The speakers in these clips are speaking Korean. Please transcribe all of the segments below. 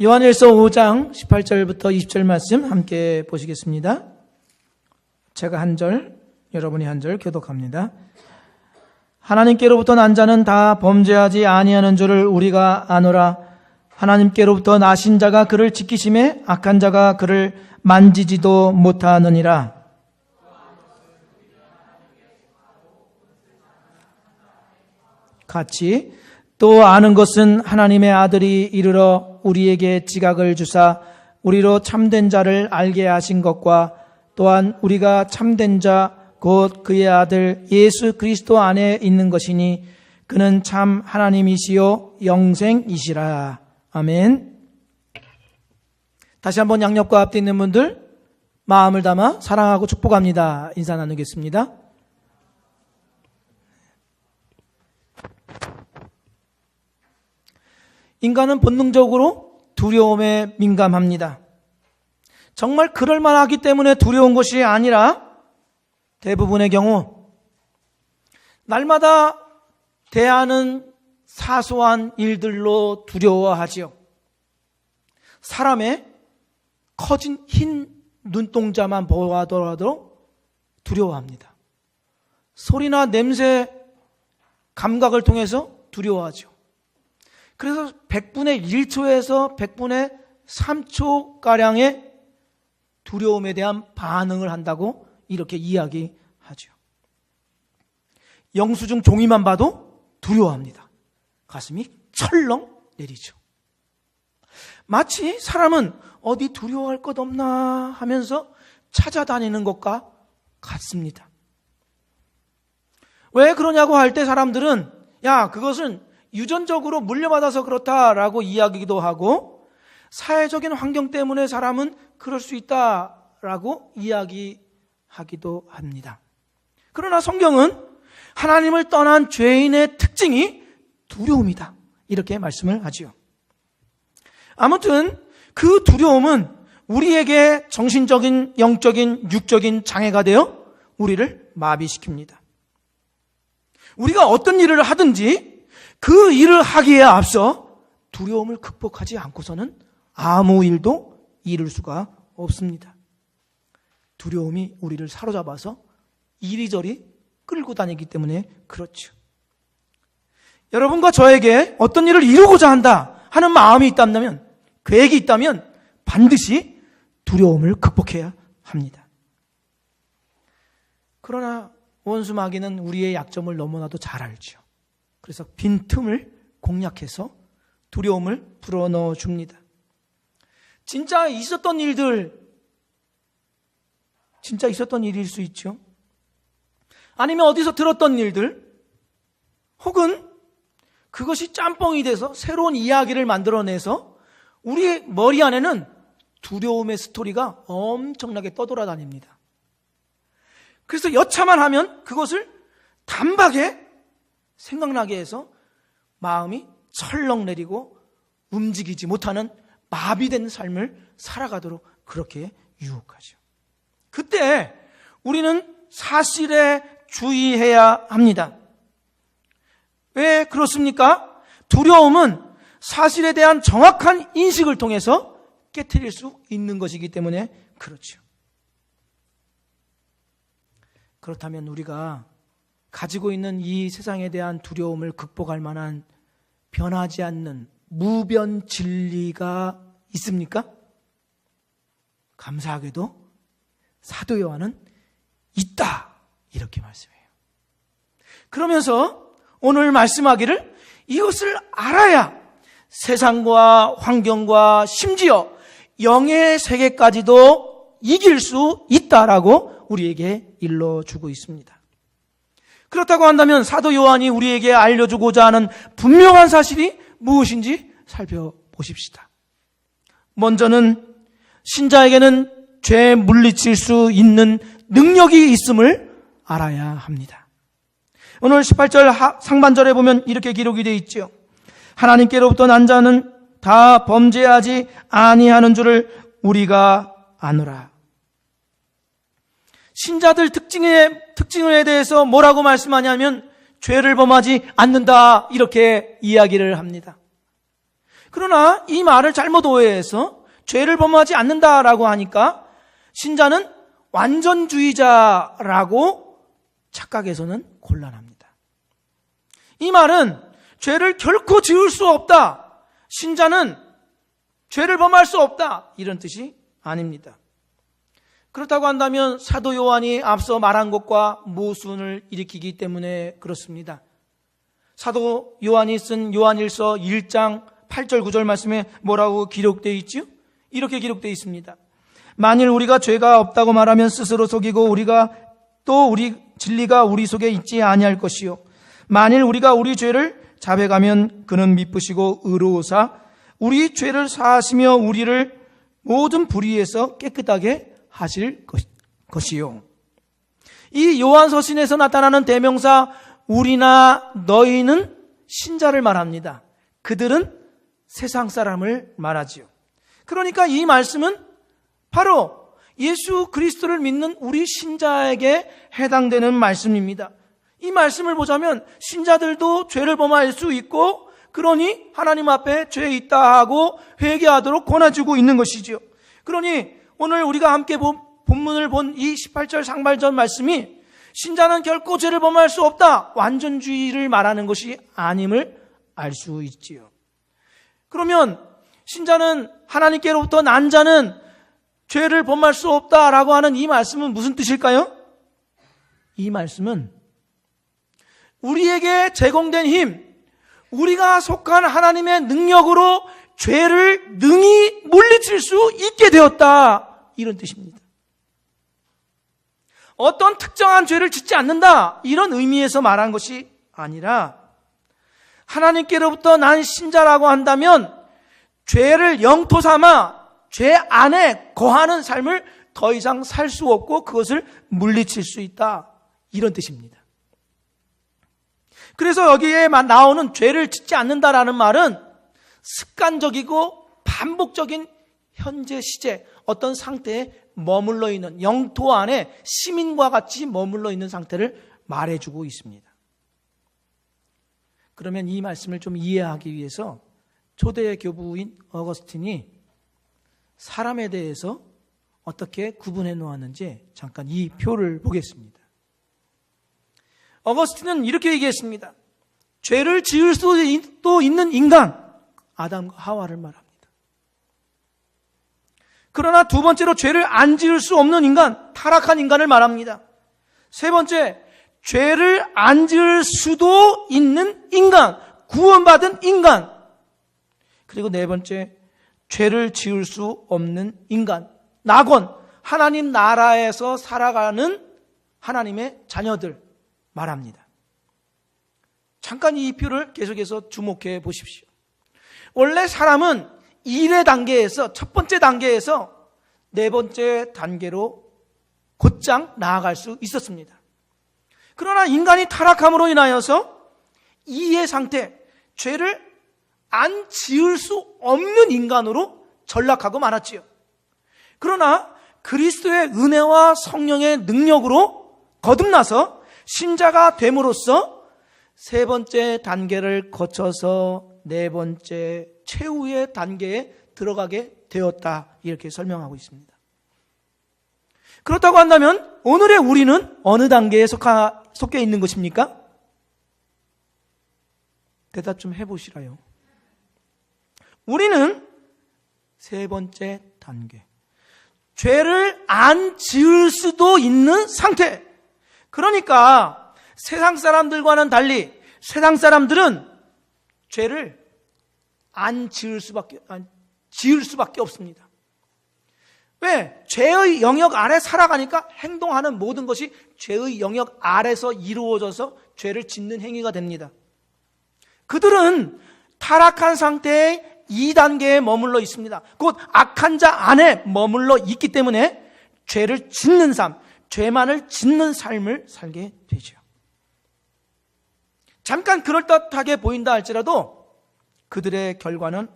요한일서 5장 18절부터 20절 말씀 함께 보시겠습니다. 제가 한 절, 여러분이 한 절 교독합니다. 하나님께로부터 난 자는 다 범죄하지 아니하는 줄을 우리가 아노라. 하나님께로부터 나신 자가 그를 지키심에 악한 자가 그를 만지지도 못하느니라. 같이 또 아는 것은 하나님의 아들이 이르러 우리에게 지각을 주사 우리로 참된 자를 알게 하신 것과 또한 우리가 참된 자 곧 그의 아들 예수 그리스도 안에 있는 것이니 그는 참 하나님이시요 영생이시라. 아멘. 다시 한번 양옆과 앞에 있는 분들 마음을 담아 사랑하고 축복합니다. 인사 나누겠습니다. 인간은 본능적으로 두려움에 민감합니다. 정말 그럴 만하기 때문에 두려운 것이 아니라 대부분의 경우 날마다 대하는 사소한 일들로 두려워하지요. 사람의 커진 흰 눈동자만 보아더라도 두려워합니다. 소리나 냄새 감각을 통해서 두려워하죠. 그래서 100분의 1초에서 100분의 3초가량의 두려움에 대한 반응을 한다고 이렇게 이야기하죠. 영수증 종이만 봐도 두려워합니다. 가슴이 철렁 내리죠. 마치 사람은 어디 두려워할 것 없나 하면서 찾아다니는 것과 같습니다. 왜 그러냐고 할 때 사람들은 야, 그것은 유전적으로 물려받아서 그렇다라고 이야기도 하고 사회적인 환경 때문에 사람은 그럴 수 있다라고 이야기하기도 합니다. 그러나 성경은 하나님을 떠난 죄인의 특징이 두려움이다. 이렇게 말씀을 하지요. 아무튼 그 두려움은 우리에게 정신적인, 영적인, 육적인 장애가 되어 우리를 마비시킵니다. 우리가 어떤 일을 하든지 그 일을 하기에 앞서 두려움을 극복하지 않고서는 아무 일도 이룰 수가 없습니다. 두려움이 우리를 사로잡아서 이리저리 끌고 다니기 때문에 그렇죠. 여러분과 저에게 어떤 일을 이루고자 한다 하는 마음이 있다면, 계획이 있다면 반드시 두려움을 극복해야 합니다. 그러나 원수 마귀는 우리의 약점을 너무나도 잘 알죠. 그래서 빈틈을 공략해서 두려움을 불어넣어 줍니다. 진짜 있었던 일들, 진짜 있었던 일일 수 있죠. 아니면 어디서 들었던 일들, 혹은 그것이 짬뽕이 돼서 새로운 이야기를 만들어내서 우리 머리 안에는 두려움의 스토리가 엄청나게 떠돌아다닙니다. 그래서 여차만 하면 그것을 단박에 생각나게 해서 마음이 철렁 내리고 움직이지 못하는 마비된 삶을 살아가도록 그렇게 유혹하죠. 그때 우리는 사실에 주의해야 합니다. 왜 그렇습니까? 두려움은 사실에 대한 정확한 인식을 통해서 깨트릴 수 있는 것이기 때문에 그렇죠. 그렇다면 우리가 가지고 있는 이 세상에 대한 두려움을 극복할 만한 변하지 않는 무변 진리가 있습니까? 감사하게도 사도 요한은 있다, 이렇게 말씀해요. 그러면서 오늘 말씀하기를 이것을 알아야 세상과 환경과 심지어 영의 세계까지도 이길 수 있다라고 우리에게 일러주고 있습니다. 그렇다고 한다면 사도 요한이 우리에게 알려주고자 하는 분명한 사실이 무엇인지 살펴보십시다. 먼저는 신자에게는 죄 물리칠 수 있는 능력이 있음을 알아야 합니다. 오늘 18절 상반절에 보면 이렇게 기록이 되어 있죠. 하나님께로부터 난 자는 다 범죄하지 아니하는 줄을 우리가 아노라. 신자들 특징에 대해서 뭐라고 말씀하냐면 죄를 범하지 않는다, 이렇게 이야기를 합니다. 그러나 이 말을 잘못 오해해서 죄를 범하지 않는다라고 하니까 신자는 완전주의자라고 착각해서는 곤란합니다. 이 말은 죄를 결코 지을 수 없다, 신자는 죄를 범할 수 없다, 이런 뜻이 아닙니다. 그렇다고 한다면 사도 요한이 앞서 말한 것과 모순을 일으키기 때문에 그렇습니다. 사도 요한이 쓴 요한일서 1장 8절 9절 말씀에 뭐라고 기록되어 있죠? 이렇게 기록되어 있습니다. 만일 우리가 죄가 없다고 말하면 스스로 속이고 우리가 또 우리 진리가 우리 속에 있지 아니할 것이요, 만일 우리가 우리 죄를 자백하면 그는 미쁘시고 의로우사 우리 죄를 사하시며 우리를 모든 불의에서 깨끗하게 하실 것이요. 이 요한 서신에서 나타나는 대명사 우리나 너희는 신자를 말합니다. 그들은 세상 사람을 말하지요. 그러니까 이 말씀은 바로 예수 그리스도를 믿는 우리 신자에게 해당되는 말씀입니다. 이 말씀을 보자면 신자들도 죄를 범할 수 있고, 그러니 하나님 앞에 죄 있다 하고 회개하도록 권해주고 있는 것이지요. 그러니 오늘 우리가 함께 본문을 본 이 18절 상반절 말씀이 신자는 결코 죄를 범할 수 없다, 완전주의를 말하는 것이 아님을 알 수 있지요. 그러면 신자는 하나님께로부터 난 자는 죄를 범할 수 없다라고 하는 이 말씀은 무슨 뜻일까요? 이 말씀은 우리에게 제공된 힘, 우리가 속한 하나님의 능력으로 죄를 능히 물리칠 수 있게 되었다, 이런 뜻입니다. 어떤 특정한 죄를 짓지 않는다, 이런 의미에서 말한 것이 아니라 하나님께로부터 난 신자라고 한다면 죄를 영토 삼아 죄 안에 거하는 삶을 더 이상 살 수 없고 그것을 물리칠 수 있다, 이런 뜻입니다. 그래서 여기에 나오는 죄를 짓지 않는다라는 말은 습관적이고 반복적인 현재 시제, 어떤 상태에 머물러 있는, 영토 안에 시민과 같이 머물러 있는 상태를 말해주고 있습니다. 그러면 이 말씀을 좀 이해하기 위해서 초대 교부인 어거스틴이 사람에 대해서 어떻게 구분해 놓았는지 잠깐 이 표를 보겠습니다. 어거스틴은 이렇게 얘기했습니다. 죄를 지을 수도 있는 인간, 아담과 하와를 말합니다. 그러나 두 번째로 죄를 안 지을 수 없는 인간, 타락한 인간을 말합니다. 세 번째, 죄를 안 지을 수도 있는 인간, 구원받은 인간. 그리고 네 번째, 죄를 지을 수 없는 인간, 낙원, 하나님 나라에서 살아가는 하나님의 자녀들 말합니다. 잠깐 이 표를 계속해서 주목해 보십시오. 원래 사람은 일의 단계에서, 첫 번째 단계에서 네 번째 단계로 곧장 나아갈 수 있었습니다. 그러나 인간이 타락함으로 인하여서 이의 상태, 죄를 안 지을 수 없는 인간으로 전락하고 말았지요. 그러나 그리스도의 은혜와 성령의 능력으로 거듭나서 신자가 됨으로써 세 번째 단계를 거쳐서 네 번째 최후의 단계에 들어가게 되었다, 이렇게 설명하고 있습니다. 그렇다고 한다면 오늘의 우리는 어느 단계에 속해 있는 것입니까? 대답 좀 해보시라요. 우리는 세 번째 단계, 죄를 안 지을 수도 있는 상태. 그러니까 세상 사람들과는 달리 세상 사람들은 죄를 지을 수밖에 없습니다. 왜? 죄의 영역 아래 살아가니까 행동하는 모든 것이 죄의 영역 아래서 이루어져서 죄를 짓는 행위가 됩니다. 그들은 타락한 상태의 2단계에 머물러 있습니다. 곧 악한 자 안에 머물러 있기 때문에 죄를 짓는 삶, 죄만을 짓는 삶을 살게 되죠. 잠깐 그럴듯하게 보인다 할지라도 그들의 결과는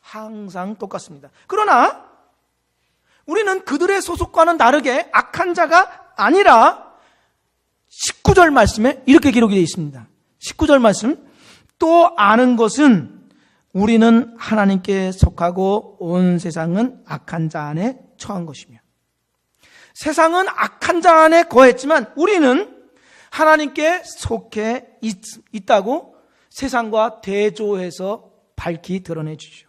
항상 똑같습니다. 그러나 우리는 그들의 소속과는 다르게 악한 자가 아니라 19절 말씀에 이렇게 기록이 되어 있습니다. 19절 말씀, 또 아는 것은 우리는 하나님께 속하고 온 세상은 악한 자 안에 처한 것이며, 세상은 악한 자 안에 거했지만 우리는 하나님께 속해 있다고 세상과 대조해서 밝히 드러내 주죠.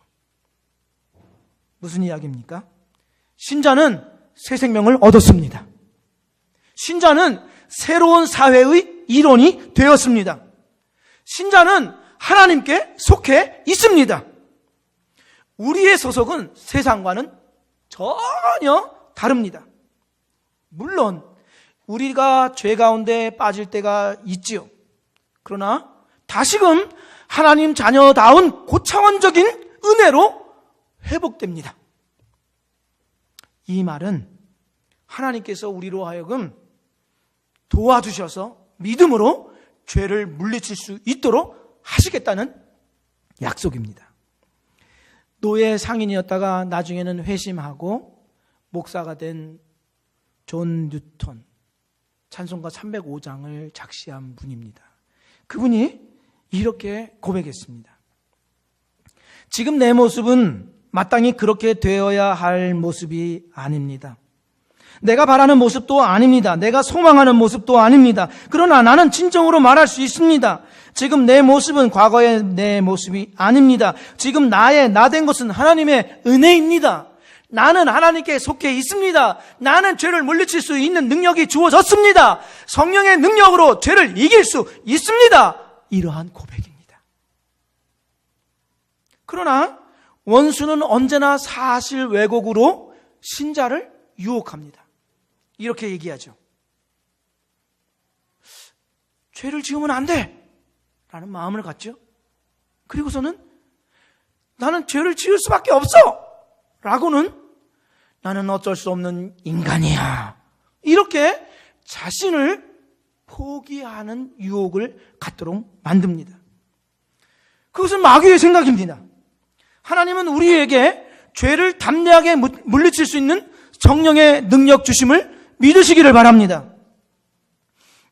무슨 이야기입니까? 신자는 새 생명을 얻었습니다. 신자는 새로운 사회의 일원이 되었습니다. 신자는 하나님께 속해 있습니다. 우리의 소속은 세상과는 전혀 다릅니다. 물론 우리가 죄 가운데 빠질 때가 있지요. 그러나 다시금 하나님 자녀다운 고차원적인 은혜로 회복됩니다. 이 말은 하나님께서 우리로 하여금 도와주셔서 믿음으로 죄를 물리칠 수 있도록 하시겠다는 약속입니다. 노예 상인이었다가 나중에는 회심하고 목사가 된 존 뉴턴, 찬송가 305장을 작시한 분입니다. 그분이 이렇게 고백했습니다. 지금 내 모습은 마땅히 그렇게 되어야 할 모습이 아닙니다. 내가 바라는 모습도 아닙니다. 내가 소망하는 모습도 아닙니다. 그러나 나는 진정으로 말할 수 있습니다. 지금 내 모습은 과거의 내 모습이 아닙니다. 지금 나 된 것은 하나님의 은혜입니다. 나는 하나님께 속해 있습니다. 나는 죄를 물리칠 수 있는 능력이 주어졌습니다. 성령의 능력으로 죄를 이길 수 있습니다. 이러한 고백입니다. 그러나 원수는 언제나 사실 왜곡으로 신자를 유혹합니다. 이렇게 얘기하죠. 죄를 지으면 안 돼! 라는 마음을 갖죠. 그리고서는 나는 죄를 지을 수밖에 없어! 라고는 나는 어쩔 수 없는 인간이야. 이렇게 자신을 포기하는 유혹을 갖도록 만듭니다. 그것은 마귀의 생각입니다. 하나님은 우리에게 죄를 담대하게 물리칠 수 있는 성령의 능력 주심을 믿으시기를 바랍니다.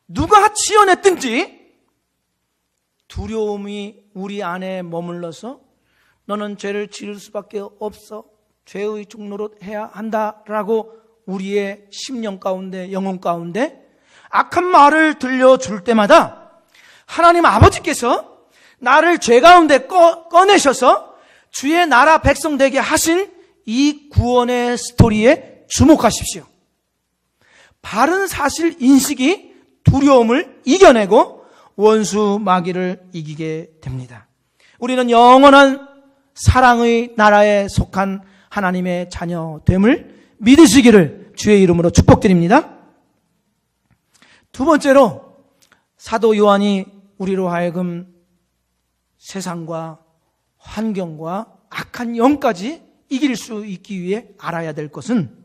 누가 지어냈든지 두려움이 우리 안에 머물러서 너는 죄를 지을 수밖에 없어, 죄의 종로로 해야 한다라고 우리의 심령 가운데, 영혼 가운데 악한 말을 들려줄 때마다 하나님 아버지께서 나를 죄 가운데 꺼내셔서 주의 나라 백성 되게 하신 이 구원의 스토리에 주목하십시오. 바른 사실 인식이 두려움을 이겨내고 원수 마귀를 이기게 됩니다. 우리는 영원한 사랑의 나라에 속한 하나님의 자녀됨을 믿으시기를 주의 이름으로 축복드립니다. 두 번째로 사도 요한이 우리로 하여금 세상과 환경과 악한 영까지 이길 수 있기 위해 알아야 될 것은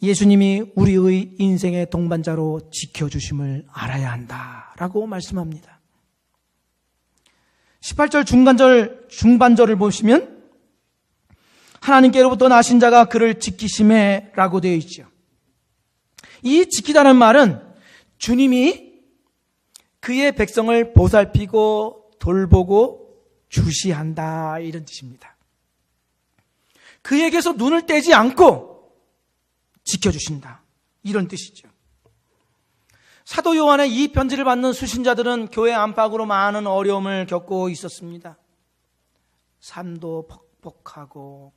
예수님이 우리의 인생의 동반자로 지켜주심을 알아야 한다라고 말씀합니다. 18절 중반절을 보시면 하나님께로부터 나신 자가 그를 지키심에 라고 되어 있죠. 이 지키다는 말은 주님이 그의 백성을 보살피고 돌보고 주시한다 이런 뜻입니다. 그에게서 눈을 떼지 않고 지켜주신다 이런 뜻이죠. 사도 요한의 이 편지를 받는 수신자들은 교회 안팎으로 많은 어려움을 겪고 있었습니다. 삶도 퍽퍽하고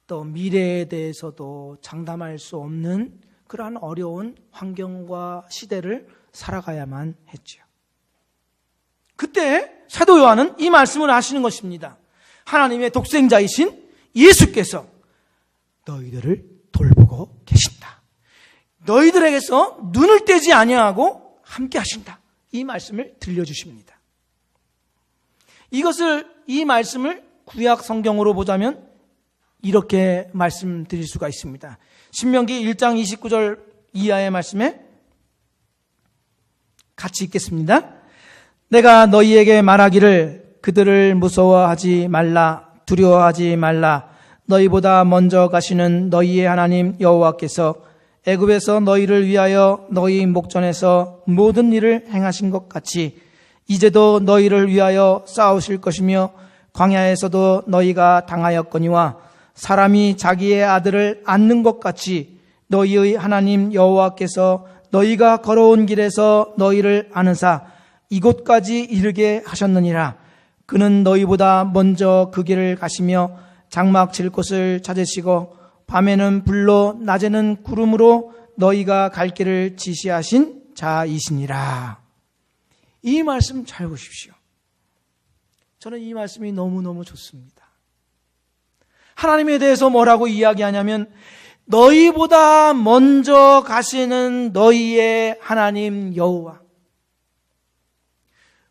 또 미래에 대해서도 장담할 수 없는 그러한 어려운 환경과 시대를 살아가야만 했죠. 그때 사도 요한은 이 말씀을 하시는 것입니다. 하나님의 독생자이신 예수께서 너희들을 돌보고 계신다. 너희들에게서 눈을 떼지 아니하고 함께 하신다. 이 말씀을 들려주십니다. 이 말씀을 구약 성경으로 보자면 이렇게 말씀드릴 수가 있습니다. 신명기 1장 29절 이하의 말씀에 같이 읽겠습니다. 내가 너희에게 말하기를 그들을 무서워하지 말라, 두려워하지 말라. 너희보다 먼저 가시는 너희의 하나님 여호와께서 애굽에서 너희를 위하여 너희 목전에서 모든 일을 행하신 것 같이 이제도 너희를 위하여 싸우실 것이며 광야에서도 너희가 당하였거니와 사람이 자기의 아들을 안는 것 같이 너희의 하나님 여호와께서 너희가 걸어온 길에서 너희를 안으사 이곳까지 이르게 하셨느니라. 그는 너희보다 먼저 그 길을 가시며 장막 칠 곳을 찾으시고 밤에는 불로 낮에는 구름으로 너희가 갈 길을 지시하신 자이시니라. 이 말씀 잘 보십시오. 저는 이 말씀이 너무너무 좋습니다. 하나님에 대해서 뭐라고 이야기하냐면 너희보다 먼저 가시는 너희의 하나님 여호와.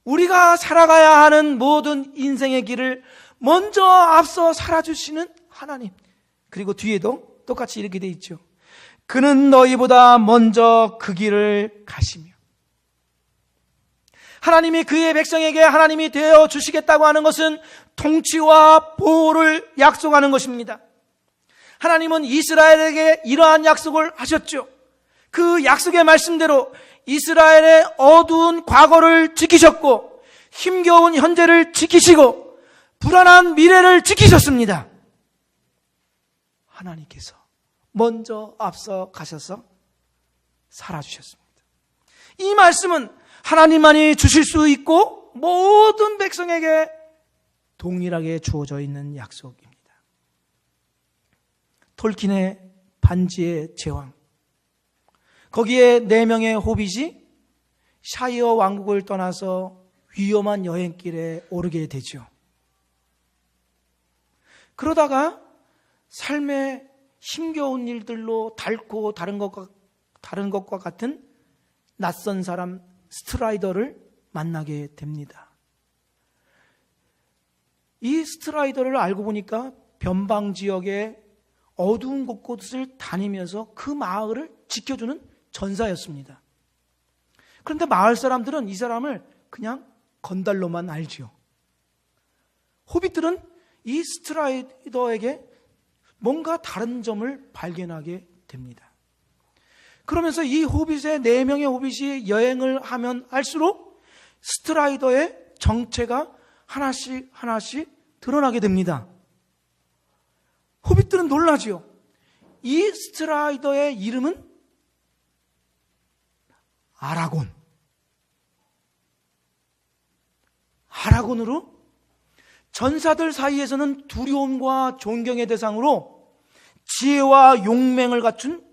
우리가 살아가야 하는 모든 인생의 길을 먼저 앞서 살아주시는 하나님. 그리고 뒤에도 똑같이 이렇게 돼 있죠. 그는 너희보다 먼저 그 길을 가시며. 하나님이 그의 백성에게 하나님이 되어 주시겠다고 하는 것은 통치와 보호를 약속하는 것입니다. 하나님은 이스라엘에게 이러한 약속을 하셨죠. 그 약속의 말씀대로 이스라엘의 어두운 과거를 지키셨고 힘겨운 현재를 지키시고 불안한 미래를 지키셨습니다. 하나님께서 먼저 앞서 가셔서 살아주셨습니다. 이 말씀은 하나님만이 주실 수 있고 모든 백성에게 동일하게 주어져 있는 약속입니다. 톨킨의 반지의 제왕, 거기에 4명의 호빗이 샤이어 왕국을 떠나서 위험한 여행길에 오르게 되죠. 그러다가 삶의 힘겨운 일들로 닳고 다른 것과 같은 낯선 사람 스트라이더를 만나게 됩니다. 이 스트라이더를 알고 보니까 변방 지역의 어두운 곳곳을 다니면서 그 마을을 지켜주는 전사였습니다. 그런데 마을 사람들은 이 사람을 그냥 건달로만 알지요. 호빗들은 이 스트라이더에게 뭔가 다른 점을 발견하게 됩니다. 그러면서 이 호빗의 4명의 호빗이 여행을 하면 할수록 스트라이더의 정체가 하나씩 드러나게 됩니다. 호빗들은 놀라지요. 이 스트라이더의 이름은 아라곤. 아라곤으로 전사들 사이에서는 두려움과 존경의 대상으로 지혜와 용맹을 갖춘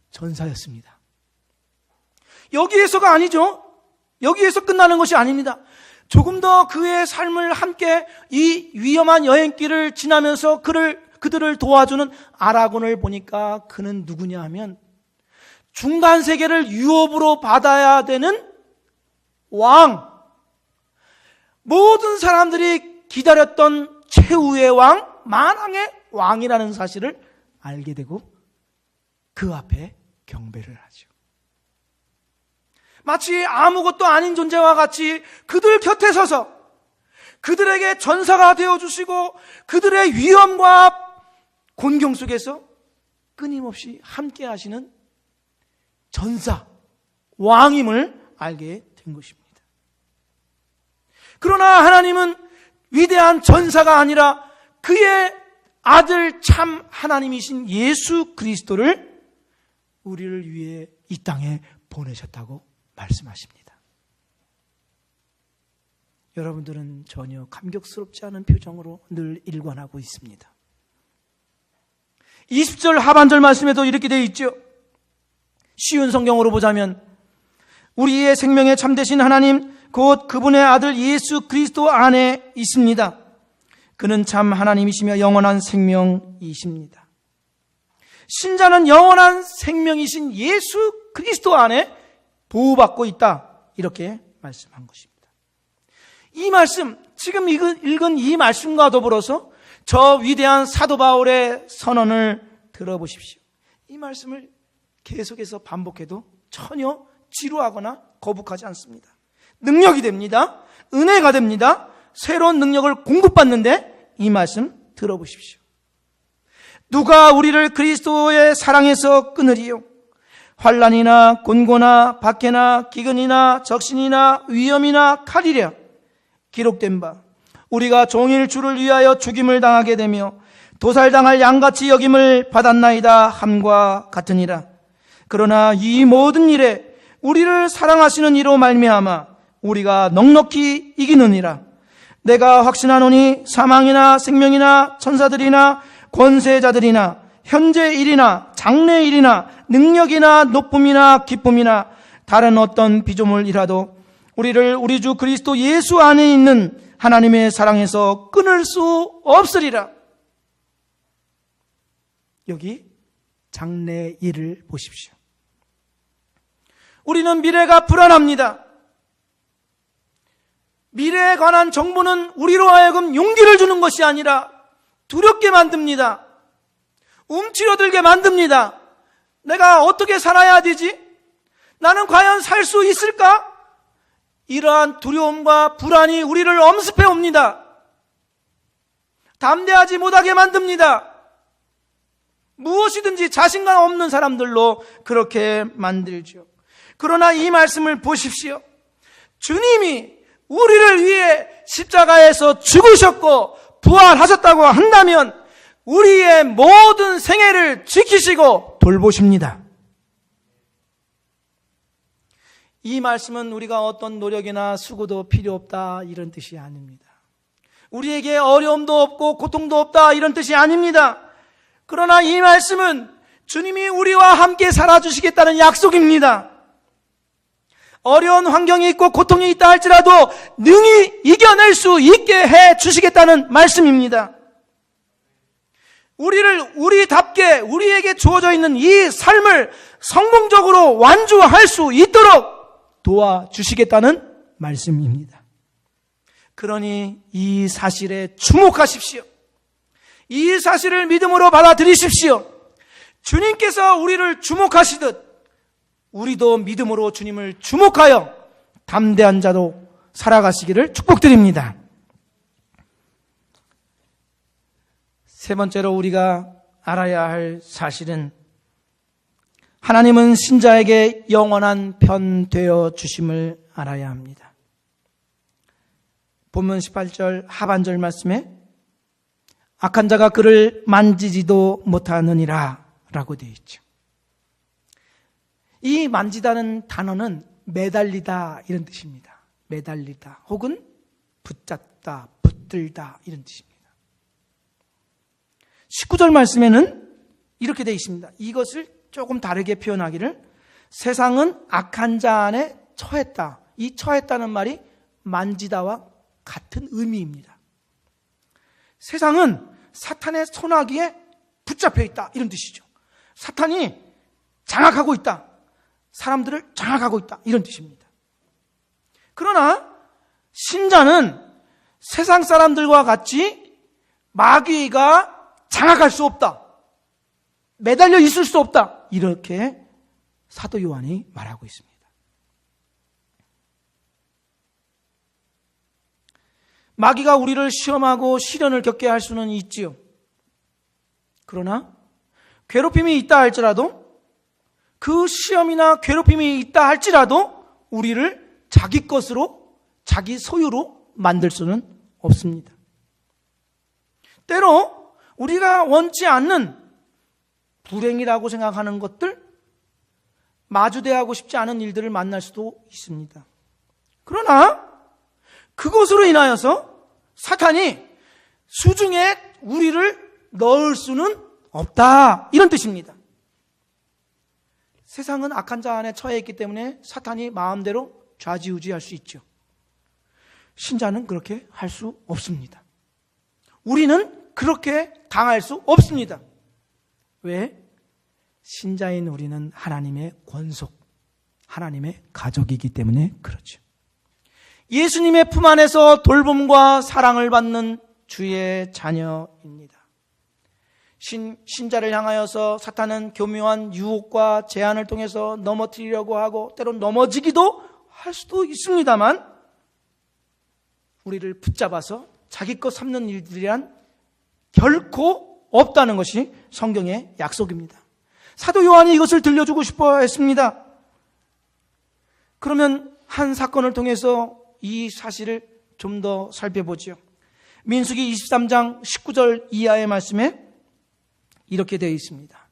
전사였습니다. 여기에서가 아니죠. 여기에서 끝나는 것이 아닙니다. 조금 더 그의 삶을 함께 이 위험한 여행길을 지나면서 그들을 도와주는 아라곤을 보니까 그는 누구냐 하면 중간 세계를 유업으로 받아야 되는 왕, 모든 사람들이 기다렸던 최후의 왕, 만왕의 왕이라는 사실을 알게 되고 그 앞에 경배를 하죠. 마치 아무것도 아닌 존재와 같이 그들 곁에 서서 그들에게 전사가 되어주시고 그들의 위험과 곤경 속에서 끊임없이 함께 하시는 전사, 왕임을 알게 된 것입니다. 그러나 하나님은 위대한 전사가 아니라 그의 아들 참 하나님이신 예수 그리스도를 우리를 위해 이 땅에 보내셨다고 말씀하십니다. 여러분들은 전혀 감격스럽지 않은 표정으로 늘 일관하고 있습니다. 20절 하반절 말씀에도 이렇게 되어 있죠. 쉬운 성경으로 보자면 우리의 생명에 참되신 하나님 곧 그분의 아들 예수 그리스도 안에 있습니다. 그는 참 하나님이시며 영원한 생명이십니다. 신자는 영원한 생명이신 예수 그리스도 안에 보호받고 있다. 이렇게 말씀한 것입니다. 이 말씀, 지금 읽은 이 말씀과 더불어서 저 위대한 사도 바울의 선언을 들어보십시오. 이 말씀을 계속해서 반복해도 전혀 지루하거나 거북하지 않습니다. 능력이 됩니다. 은혜가 됩니다. 새로운 능력을 공급받는데 이 말씀 들어보십시오. 누가 우리를 그리스도의 사랑에서 끊으리요? 환난이나 곤고나 박해나 기근이나 적신이나 위험이나 칼이랴. 기록된 바 우리가 종일 주를 위하여 죽임을 당하게 되며 도살당할 양같이 여김을 받았나이다 함과 같으니라. 그러나 이 모든 일에 우리를 사랑하시는 이로 말미암아 우리가 넉넉히 이기느니라. 내가 확신하노니 사망이나 생명이나 천사들이나 권세자들이나 현재 일이나 장래 일이나 능력이나 높음이나 기쁨이나 다른 어떤 피조물이라도 우리를 우리 주 그리스도 예수 안에 있는 하나님의 사랑에서 끊을 수 없으리라. 여기 장래 일을 보십시오. 우리는 미래가 불안합니다. 미래에 관한 정보는 우리로 하여금 용기를 주는 것이 아니라 두렵게 만듭니다. 움츠러들게 만듭니다. 내가 어떻게 살아야 되지? 나는 과연 살 수 있을까? 이러한 두려움과 불안이 우리를 엄습해 옵니다. 담대하지 못하게 만듭니다. 무엇이든지 자신감 없는 사람들로 그렇게 만들죠. 그러나 이 말씀을 보십시오. 주님이 우리를 위해 십자가에서 죽으셨고 부활하셨다고 한다면 우리의 모든 생애를 지키시고 돌보십니다. 이 말씀은 우리가 어떤 노력이나 수고도 필요 없다 이런 뜻이 아닙니다. 우리에게 어려움도 없고 고통도 없다 이런 뜻이 아닙니다. 그러나 이 말씀은 주님이 우리와 함께 살아주시겠다는 약속입니다. 어려운 환경이 있고 고통이 있다 할지라도 능히 이겨낼 수 있게 해 주시겠다는 말씀입니다. 우리답게 우리에게 주어져 있는 이 삶을 성공적으로 완주할 수 있도록 도와주시겠다는 말씀입니다. 그러니 이 사실에 주목하십시오. 이 사실을 믿음으로 받아들이십시오. 주님께서 우리를 주목하시듯 우리도 믿음으로 주님을 주목하여 담대한 자로 살아가시기를 축복드립니다. 세 번째로 우리가 알아야 할 사실은 하나님은 신자에게 영원한 편 되어 주심을 알아야 합니다. 본문 18절 하반절 말씀에 악한 자가 그를 만지지도 못하느니라 라고 되어 있죠. 이 만지다는 단어는 매달리다 이런 뜻입니다. 매달리다 혹은 붙잡다, 붙들다 이런 뜻입니다. 19절 말씀에는 이렇게 되어 있습니다. 이것을 조금 다르게 표현하기를 세상은 악한 자 안에 처했다. 이 처했다는 말이 만지다와 같은 의미입니다. 세상은 사탄의 손아귀에 붙잡혀 있다 이런 뜻이죠. 사탄이 장악하고 있다. 사람들을 장악하고 있다 이런 뜻입니다. 그러나 신자는 세상 사람들과 같이 마귀가 장악할 수 없다. 매달려 있을 수 없다. 이렇게 사도 요한이 말하고 있습니다. 마귀가 우리를 시험하고 시련을 겪게 할 수는 있지요. 그러나 괴롭힘이 있다 할지라도 그 시험이나 괴롭힘이 있다 할지라도 우리를 자기 것으로 자기 소유로 만들 수는 없습니다. 때로 우리가 원치 않는 불행이라고 생각하는 것들, 마주대하고 싶지 않은 일들을 만날 수도 있습니다. 그러나 그것으로 인하여서 사탄이 수중에 우리를 넣을 수는 없다 이런 뜻입니다. 세상은 악한 자 안에 처해 있기 때문에 사탄이 마음대로 좌지우지할 수 있죠. 신자는 그렇게 할 수 없습니다. 우리는 그렇게 당할 수 없습니다. 왜? 신자인 우리는 하나님의 권속, 하나님의 가족이기 때문에 그렇죠. 예수님의 품 안에서 돌봄과 사랑을 받는 주의 자녀입니다. 신자를 향하여서 사탄은 교묘한 유혹과 제안을 통해서 넘어뜨리려고 하고 때론 넘어지기도 할 수도 있습니다만 우리를 붙잡아서 자기 것 삼는 일들이란 결코 없다는 것이 성경의 약속입니다. 사도 요한이 이것을 들려주고 싶어 했습니다. 그러면 한 사건을 통해서 이 사실을 좀 더 살펴보죠. 민수기 23장 19절 이하의 말씀에 이렇게 되어 있습니다.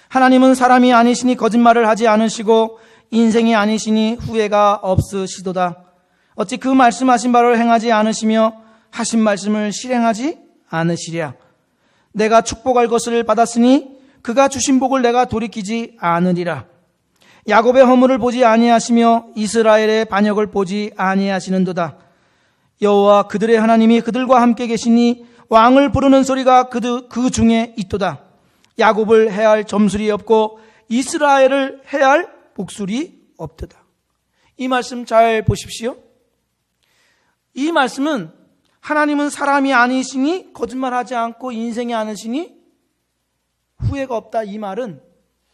하나님은 사람이 아니시니 거짓말을 하지 않으시고 인생이 아니시니 후회가 없으시도다. 어찌 그 말씀하신 바를 행하지 않으시며 하신 말씀을 실행하지 않으시랴. 내가 축복할 것을 받았으니 그가 주신 복을 내가 돌이키지 않으리라. 야곱의 허물을 보지 아니하시며 이스라엘의 반역을 보지 아니하시는도다. 여호와 그들의 하나님이 그들과 함께 계시니 왕을 부르는 소리가 그 중에 있도다. 야곱을 해할 점술이 없고 이스라엘을 해할 복술이 없도다. 이 말씀 잘 보십시오. 이 말씀은 하나님은 사람이 아니시니 거짓말하지 않고 인생이 아니시니 후회가 없다. 이 말은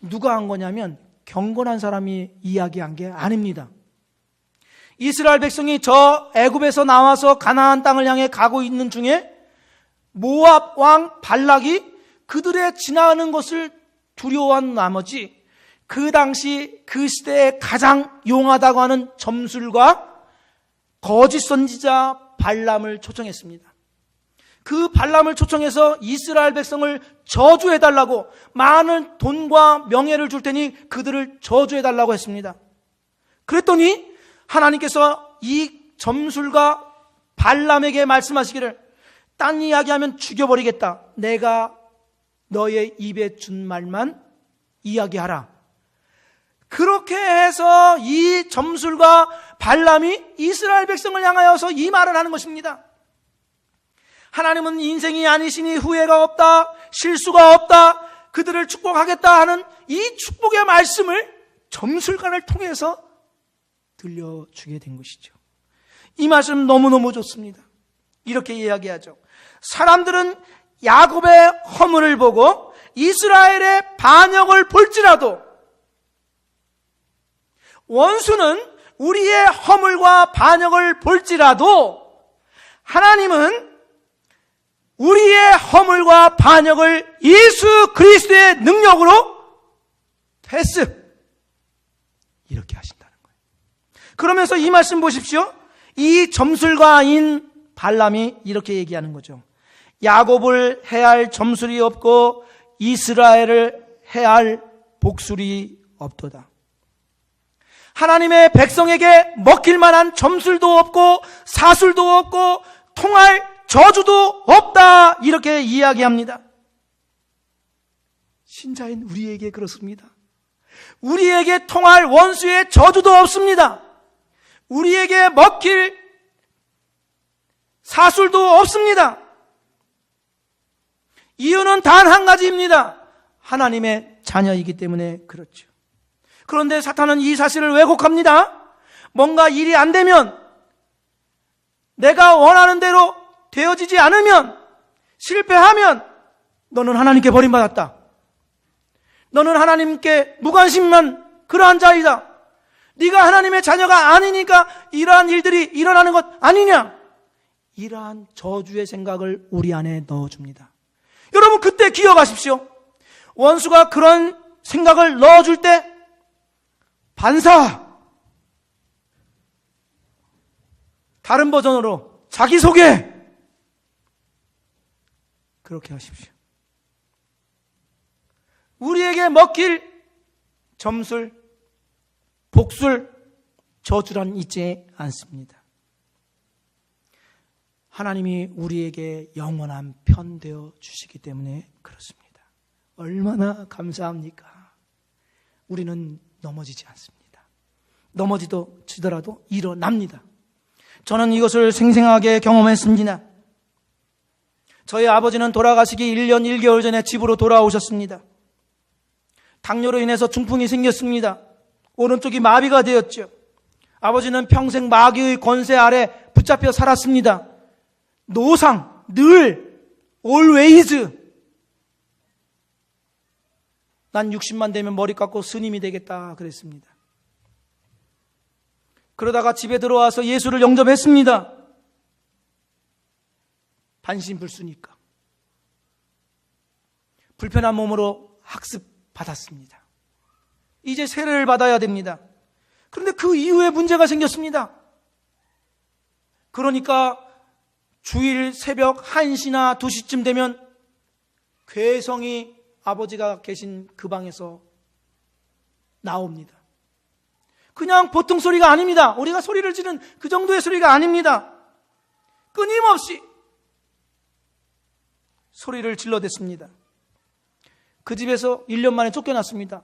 누가 한 거냐면 경건한 사람이 이야기한 게 아닙니다. 이스라엘 백성이 저 애굽에서 나와서 가나안 땅을 향해 가고 있는 중에 모압 왕 발락이 그들의 지나가는 것을 두려워한 나머지 그 당시 그 시대에 가장 용하다고 하는 점술과 거짓 선지자 발람을 초청했습니다. 그 발람을 초청해서 이스라엘 백성을 저주해달라고 많은 돈과 명예를 줄 테니 그들을 저주해달라고 했습니다. 그랬더니 하나님께서 이 점술가 발람에게 말씀하시기를 딴 이야기하면 죽여버리겠다. 내가 너의 입에 준 말만 이야기하라. 그렇게 해서 이 점술가 발람이 이스라엘 백성을 향하여서 이 말을 하는 것입니다. 하나님은 인생이 아니시니 후회가 없다, 실수가 없다, 그들을 축복하겠다 하는 이 축복의 말씀을 점술관을 통해서 들려주게 된 것이죠. 이 말씀 너무너무 좋습니다. 이렇게 이야기하죠. 사람들은 야곱의 허물을 보고 이스라엘의 반역을 볼지라도 원수는 우리의 허물과 반역을 볼지라도 하나님은 우리의 허물과 반역을 예수 그리스도의 능력으로 패스 이렇게 하신다는 거예요. 그러면서 이 말씀 보십시오. 이 점술가인 발람이 이렇게 얘기하는 거죠. 야곱을 해할 점술이 없고 이스라엘을 해할 복술이 없도다. 하나님의 백성에게 먹힐 만한 점술도 없고 사술도 없고 통할 저주도 없다 이렇게 이야기합니다. 신자인 우리에게 그렇습니다. 우리에게 통할 원수의 저주도 없습니다. 우리에게 먹힐 사술도 없습니다. 이유는 단 한 가지입니다. 하나님의 자녀이기 때문에 그렇죠. 그런데 사탄은 이 사실을 왜곡합니다. 뭔가 일이 안 되면, 내가 원하는 대로 되어지지 않으면, 실패하면 너는 하나님께 버림받았다. 너는 하나님께 무관심한 그러한 자이다. 네가 하나님의 자녀가 아니니까 이러한 일들이 일어나는 것 아니냐. 이러한 저주의 생각을 우리 안에 넣어줍니다. 여러분 그때 기억하십시오. 원수가 그런 생각을 넣어줄 때 반사, 다른 버전으로 자기소개 그렇게 하십시오. 우리에게 먹힐 점술, 복술, 저주란 있지 않습니다. 하나님이 우리에게 영원한 편 되어 주시기 때문에 그렇습니다. 얼마나 감사합니까? 우리는 넘어지지 않습니다. 넘어지더라도 일어납니다. 저는 이것을 생생하게 경험했습니다. 저희 아버지는 돌아가시기 1년 1개월 전에 집으로 돌아오셨습니다. 당뇨로 인해서 중풍이 생겼습니다. 오른쪽이 마비가 되었죠. 아버지는 평생 마귀의 권세 아래 붙잡혀 살았습니다. 노상, 늘, always. 난 60만 되면 머리 깎고 스님이 되겠다 그랬습니다. 그러다가 집에 들어와서 예수를 영접했습니다. 반신불수니까. 불편한 몸으로 학습받았습니다. 이제 세례를 받아야 됩니다. 그런데 그 이후에 문제가 생겼습니다. 그러니까 주일 새벽 1시나 2시쯤 되면 괴성이 아버지가 계신 그 방에서 나옵니다. 그냥 보통 소리가 아닙니다. 우리가 소리를 지르는 그 정도의 소리가 아닙니다. 끊임없이 소리를 질러댔습니다. 그 집에서 1년 만에 쫓겨났습니다.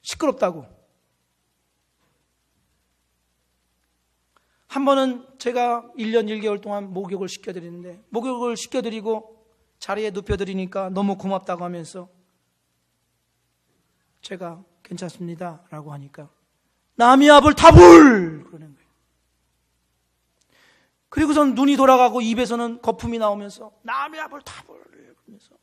시끄럽다고. 한 번은 제가 1년 1개월 동안 목욕을 시켜드리는데, 목욕을 시켜드리고 자리에 눕혀드리니까 너무 고맙다고 하면서 제가 괜찮습니다 라고 하니까 남이 앞을 타불 그러는 거예요. 그리고선 눈이 돌아가고 입에서는 거품이 나오면서 남이 앞을 타불 그러면서,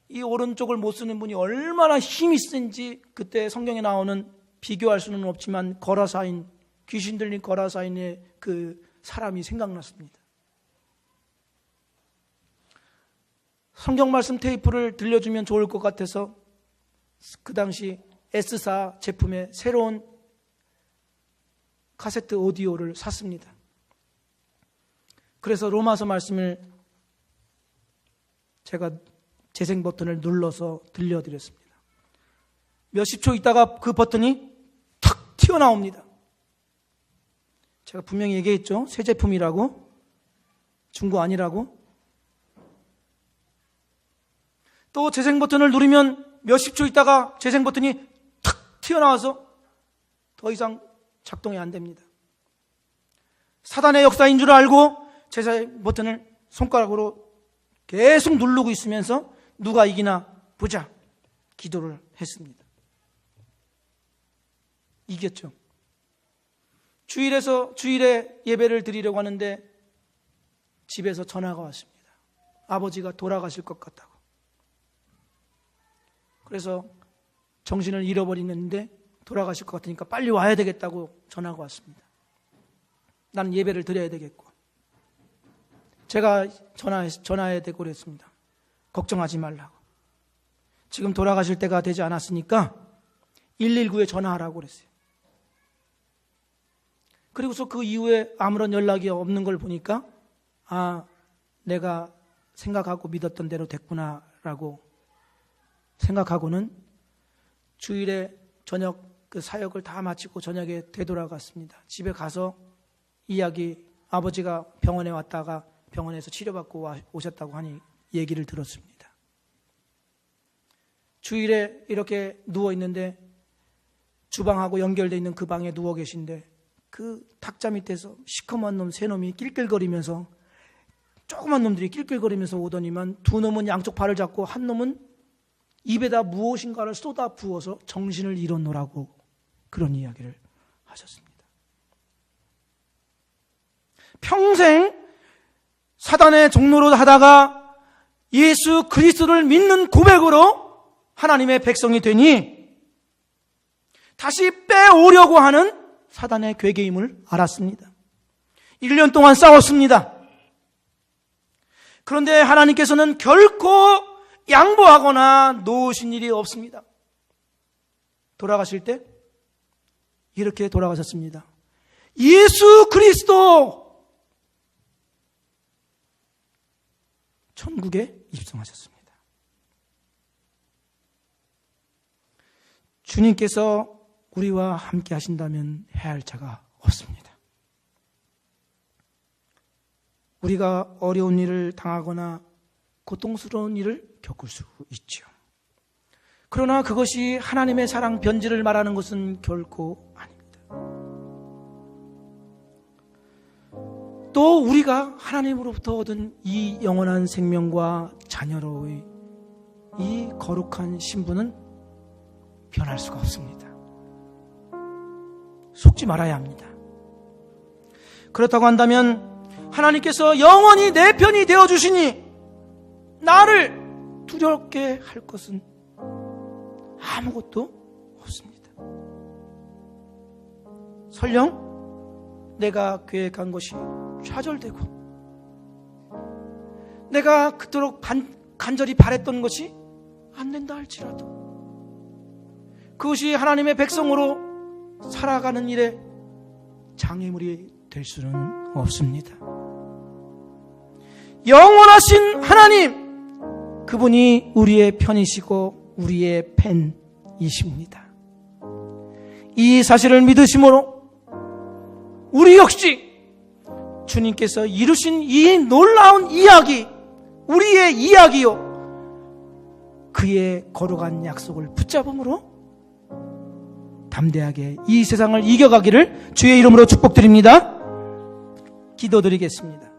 이 오른쪽을 못 쓰는 분이 얼마나 힘이 센지 그때 성경에 나오는, 비교할 수는 없지만 거라사인, 귀신 들린 거라사인의 그 사람이 생각났습니다. 성경 말씀 테이프를 들려주면 좋을 것 같아서 그 당시 S사 제품의 새로운 카세트 오디오를 샀습니다. 그래서 로마서 말씀을 제가 재생 버튼을 눌러서 들려드렸습니다. 몇십 초 있다가 그 버튼이 탁 튀어나옵니다. 제가 분명히 얘기했죠. 새 제품이라고, 중고 아니라고. 또 재생 버튼을 누르면 몇십 초 있다가 재생 버튼이 탁 튀어나와서 더 이상 작동이 안 됩니다. 사단의 역사인 줄 알고 재생 버튼을 손가락으로 계속 누르고 있으면서 누가 이기나 보자 기도를 했습니다. 이겼죠. 주일에 예배를 드리려고 하는데 집에서 전화가 왔습니다. 아버지가 돌아가실 것 같다고. 그래서 정신을 잃어버리는데 돌아가실 것 같으니까 빨리 와야 되겠다고 전화가 왔습니다. 나는 예배를 드려야 되겠고. 제가 전화해야 되고 그랬습니다. 걱정하지 말라고. 지금 돌아가실 때가 되지 않았으니까 119에 전화하라고 그랬어요. 그리고서 그 이후에 아무런 연락이 없는 걸 보니까, 아, 내가 생각하고 믿었던 대로 됐구나라고 생각하고는 주일에 저녁 그 사역을 다 마치고 저녁에 되돌아갔습니다. 집에 가서 이야기, 아버지가 병원에 왔다가 병원에서 치료받고 오셨다고 하니 얘기를 들었습니다. 주일에 이렇게 누워있는데 주방하고 연결되어 있는 그 방에 누워 계신데 그 탁자 밑에서 시커먼 놈 세 놈이 낄낄거리면서, 조그만 놈들이 낄낄거리면서 오더니만 두 놈은 양쪽 발을 잡고 한 놈은 입에다 무엇인가를 쏟아 부어서 정신을 잃어놓으라고 그런 이야기를 하셨습니다. 평생 사단의 종로로 하다가 예수 그리스도를 믿는 고백으로 하나님의 백성이 되니 다시 빼오려고 하는 사단의 괴계임을 알았습니다. 1년 동안 싸웠습니다. 그런데 하나님께서는 결코 양보하거나 놓으신 일이 없습니다. 돌아가실 때 이렇게 돌아가셨습니다. 예수 그리스도 천국에 입성하셨습니다. 주님께서 우리와 함께 하신다면 해할 자가 없습니다. 우리가 어려운 일을 당하거나 고통스러운 일을 겪을 수 있죠. 그러나 그것이 하나님의 사랑 변질을 말하는 것은 결코 아닙니다. 또 우리가 하나님으로부터 얻은 이 영원한 생명과 자녀로의 이 거룩한 신분은 변할 수가 없습니다. 속지 말아야 합니다. 그렇다고 한다면 하나님께서 영원히 내 편이 되어주시니 나를 두렵게 할 것은 아무것도 없습니다. 설령 내가 계획한 것이 좌절되고 내가 그토록 간절히 바랬던 것이 안 된다 할지라도 그것이 하나님의 백성으로 살아가는 일에 장애물이 될 수는 없습니다. 영원하신 하나님, 그분이 우리의 편이시고 우리의 펜이십니다. 이 사실을 믿으심으로 우리 역시 주님께서 이루신 이 놀라운 이야기, 우리의 이야기요, 그의 거룩한 약속을 붙잡음으로 담대하게 이 세상을 이겨가기를 주의 이름으로 축복드립니다. 기도드리겠습니다.